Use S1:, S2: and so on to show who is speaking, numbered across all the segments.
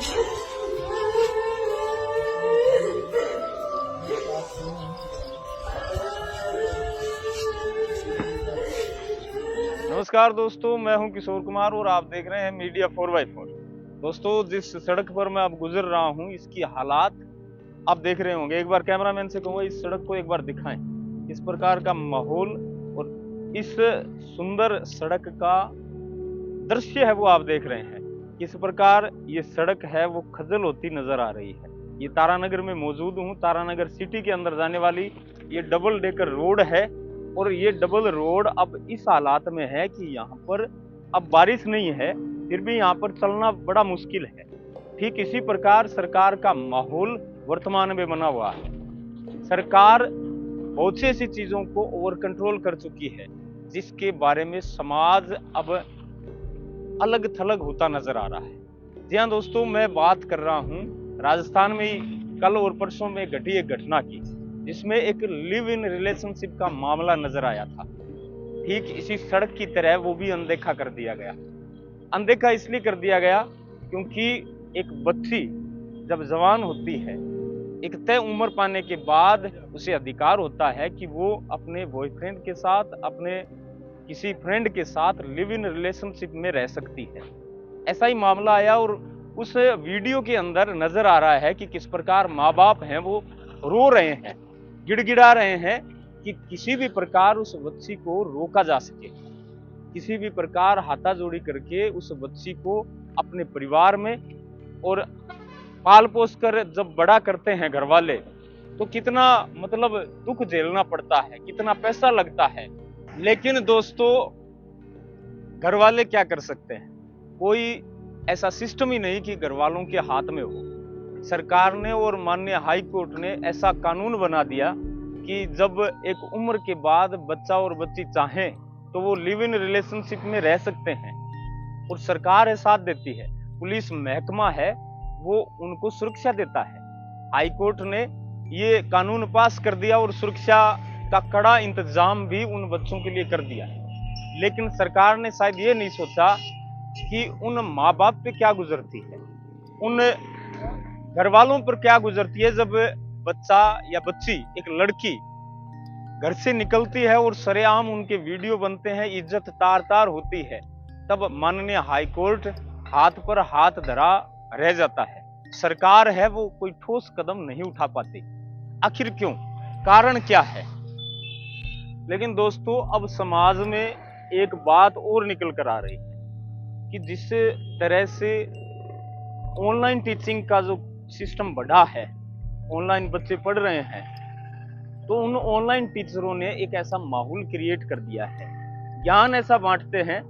S1: नमस्कार दोस्तों, मैं हूं किशोर कुमार और आप देख रहे हैं मीडिया 4x4। दोस्तों, जिस सड़क पर मैं अब गुजर रहा हूं, इसकी हालात आप देख रहे होंगे। एक बार कैमरामैन से कहूँगा इस सड़क को एक बार दिखाएं। इस प्रकार का माहौल और इस सुंदर सड़क का दृश्य है वो आप देख रहे हैं। किस प्रकार ये सड़क है वो खजल होती नजर आ रही है। ये तारानगर में मौजूद हूँ। तारानगर सिटी के अंदर जाने वाली ये डबल डेकर रोड है और ये डबल रोड अब इस हालात में है कि यहाँ पर अब बारिश नहीं है, फिर भी यहाँ पर चलना बड़ा मुश्किल है। ठीक इसी प्रकार सरकार का माहौल वर्तमान में बना हुआ है। सरकार बहुत सी ऐसी चीजों को ओवर कंट्रोल कर चुकी है जिसके बारे में समाज अब अलग थलग होता नजर आ रहा है। जी हाँ दोस्तों, मैं बात कर रहा हूँ राजस्थान में कल और परसों में घटी एक घटना की, जिसमें एक लिव इन रिलेशनशिप का मामला नजर आया था। ठीक इसी सड़क की तरह वो भी अनदेखा कर दिया गया। अनदेखा इसलिए कर दिया गया क्योंकि एक बच्ची जब जवान होती है, एक तय उम्र पाने के बाद उसे अधिकार होता है कि वो अपने बॉयफ्रेंड के साथ, अपने किसी फ्रेंड के साथ लिव इन रिलेशनशिप में रह सकती है। ऐसा ही मामला आया और उस वीडियो के अंदर नजर आ रहा है कि किस प्रकार माँ बाप हैं वो रो रहे हैं, गिड़गिड़ा रहे हैं कि किसी भी प्रकार उस बच्ची को रोका जा सके, किसी भी प्रकार हाथाजोड़ी करके उस बच्ची को अपने परिवार में और पाल पोस कर जब बड़ा करते हैं घर वाले, तो कितना मतलब दुख झेलना पड़ता है, कितना पैसा लगता है। लेकिन दोस्तों, घर वाले क्या कर सकते हैं? कोई ऐसा सिस्टम ही नहीं कि घर वालों के हाथ में हो। सरकार ने और माननीय हाई कोर्ट ने ऐसा कानून बना दिया कि जब एक उम्र के बाद बच्चा और बच्ची चाहें तो वो लिव इन रिलेशनशिप में रह सकते हैं और सरकार है साथ देती है, पुलिस महकमा है वो उनको सुरक्षा देता है। हाई कोर्ट ने ये कानून पास कर दिया और सुरक्षा का कड़ा इंतजाम भी उन बच्चों के लिए कर दिया है। लेकिन सरकार ने शायद ये नहीं सोचा कि उन माँ बाप पे क्या गुजरती है, उन घर वालों पर क्या गुजरती है जब बच्चा या बच्ची, एक लड़की घर से निकलती है और सरेआम उनके वीडियो बनते हैं, इज्जत तार तार होती है। तब माननीय हाई कोर्ट हाथ पर हाथ धरा रह जाता है। सरकार है वो कोई ठोस कदम नहीं उठा पाती। आखिर क्यों? कारण क्या है? लेकिन दोस्तों, अब समाज में एक बात और निकल कर आ रही है कि जिस तरह से ऑनलाइन टीचिंग का जो सिस्टम बढ़ा है, ऑनलाइन बच्चे पढ़ रहे हैं, तो उन ऑनलाइन टीचरों ने एक ऐसा माहौल क्रिएट कर दिया है, ज्ञान ऐसा बांटते हैं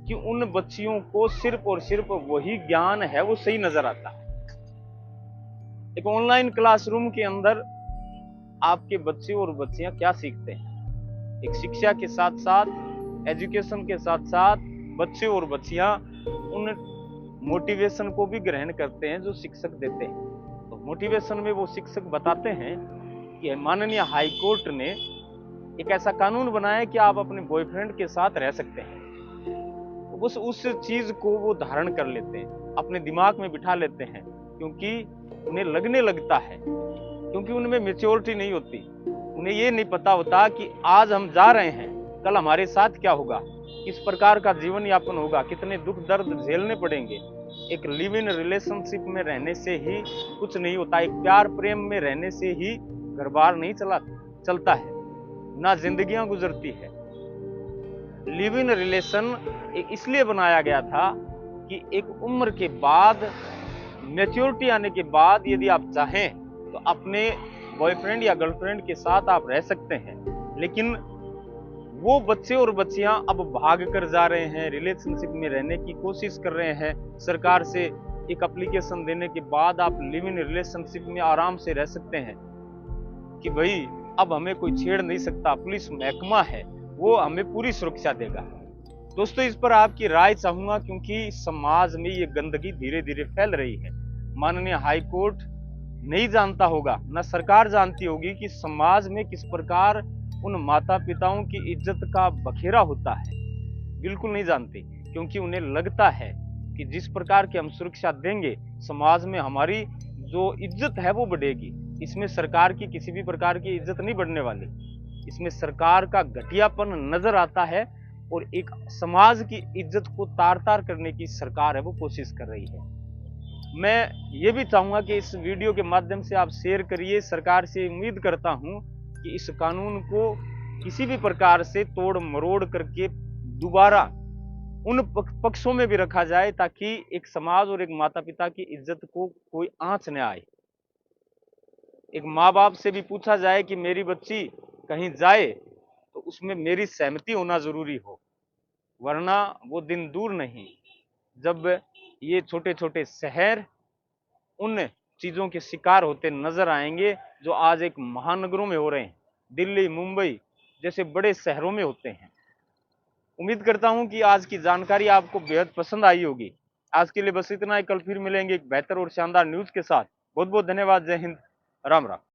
S1: कि उन बच्चियों को सिर्फ और सिर्फ वही ज्ञान है वो सही नजर आता है। एक ऑनलाइन क्लासरूम के अंदर आपके बच्चे और बच्चियां क्या सीखते हैं? एक शिक्षा के साथ साथ, एजुकेशन के साथ साथ बच्चे और बच्चियां उन मोटिवेशन को भी ग्रहण करते हैं जो शिक्षक देते हैं। तो मोटिवेशन में वो शिक्षक बताते हैं कि माननीय हाई कोर्ट ने एक ऐसा कानून बनाया कि आप अपने बॉयफ्रेंड के साथ रह सकते हैं। तो बस उस चीज को वो धारण कर लेते हैं, अपने दिमाग में बिठा लेते हैं, क्योंकि उन्हें लगने लगता है, क्योंकि उनमें मेच्योरिटी नहीं होती। उन्हें ये नहीं पता होता कि आज हम जा रहे हैं, कल हमारे साथ क्या होगा, किस प्रकार का जीवन यापन होगा, कितने दुख दर्द झेलने पड़ेंगे। एक लिव इन रिलेशनशिप में रहने से ही कुछ नहीं होता, एक प्यार प्रेम में रहने से ही घर बार नहीं चलता है, ना जिंदगियां गुजरती है। लिव इन रिलेशन इसलिए बनाया गया था कि एक उम्र के बाद, मैच्योरिटी आने के बाद यदि आप चाहें तो अपने बॉयफ्रेंड या गर्लफ्रेंड के साथ आप रह सकते हैं। लेकिन वो बच्चे और बच्चियां अब भाग कर जा रहे हैं, रिलेशनशिप में रहने की कोशिश कर रहे हैं। सरकार से एक एप्लीकेशन देने के बाद आप लिव इन रिलेशनशिप में आराम से रह सकते हैं कि भाई अब हमें कोई छेड़ नहीं सकता, पुलिस महकमा है वो हमें पूरी सुरक्षा देगा। दोस्तों, इस पर आपकी राय चाहूंगा, क्योंकि समाज में ये गंदगी धीरे धीरे फैल रही है। माननीय हाई कोर्ट नहीं जानता होगा, न सरकार जानती होगी कि समाज में किस प्रकार उन माता पिताओं की इज्जत का बखेरा होता है। बिल्कुल नहीं जानती, क्योंकि उन्हें लगता है कि जिस प्रकार की हम सुरक्षा देंगे, समाज में हमारी जो इज्जत है वो बढ़ेगी। इसमें सरकार की किसी भी प्रकार की इज्जत नहीं बढ़ने वाली। इसमें सरकार का घटियापन नजर आता है और एक समाज की इज्जत को तार तार करने की सरकार है वो कोशिश कर रही है। मैं ये भी चाहूंगा कि इस वीडियो के माध्यम से आप शेयर करिए। सरकार से उम्मीद करता हूं कि इस कानून को किसी भी प्रकार से तोड़ मरोड़ करके दोबारा उन पक्षों में भी रखा जाए ताकि एक समाज और एक माता पिता की इज्जत को कोई आंच न आए। एक माँ बाप से भी पूछा जाए कि मेरी बच्ची कहीं जाए तो उसमें मेरी सहमति होना जरूरी हो, वरना वो दिन दूर नहीं जब ये छोटे छोटे शहर उन चीजों के शिकार होते नजर आएंगे जो आज एक महानगरों में हो रहे हैं, दिल्ली मुंबई जैसे बड़े शहरों में होते हैं। उम्मीद करता हूं कि आज की जानकारी आपको बेहद पसंद आई होगी। आज के लिए बस इतना ही, कल फिर मिलेंगे एक बेहतर और शानदार न्यूज के साथ। बहुत बहुत धन्यवाद। जय हिंद, राम राम।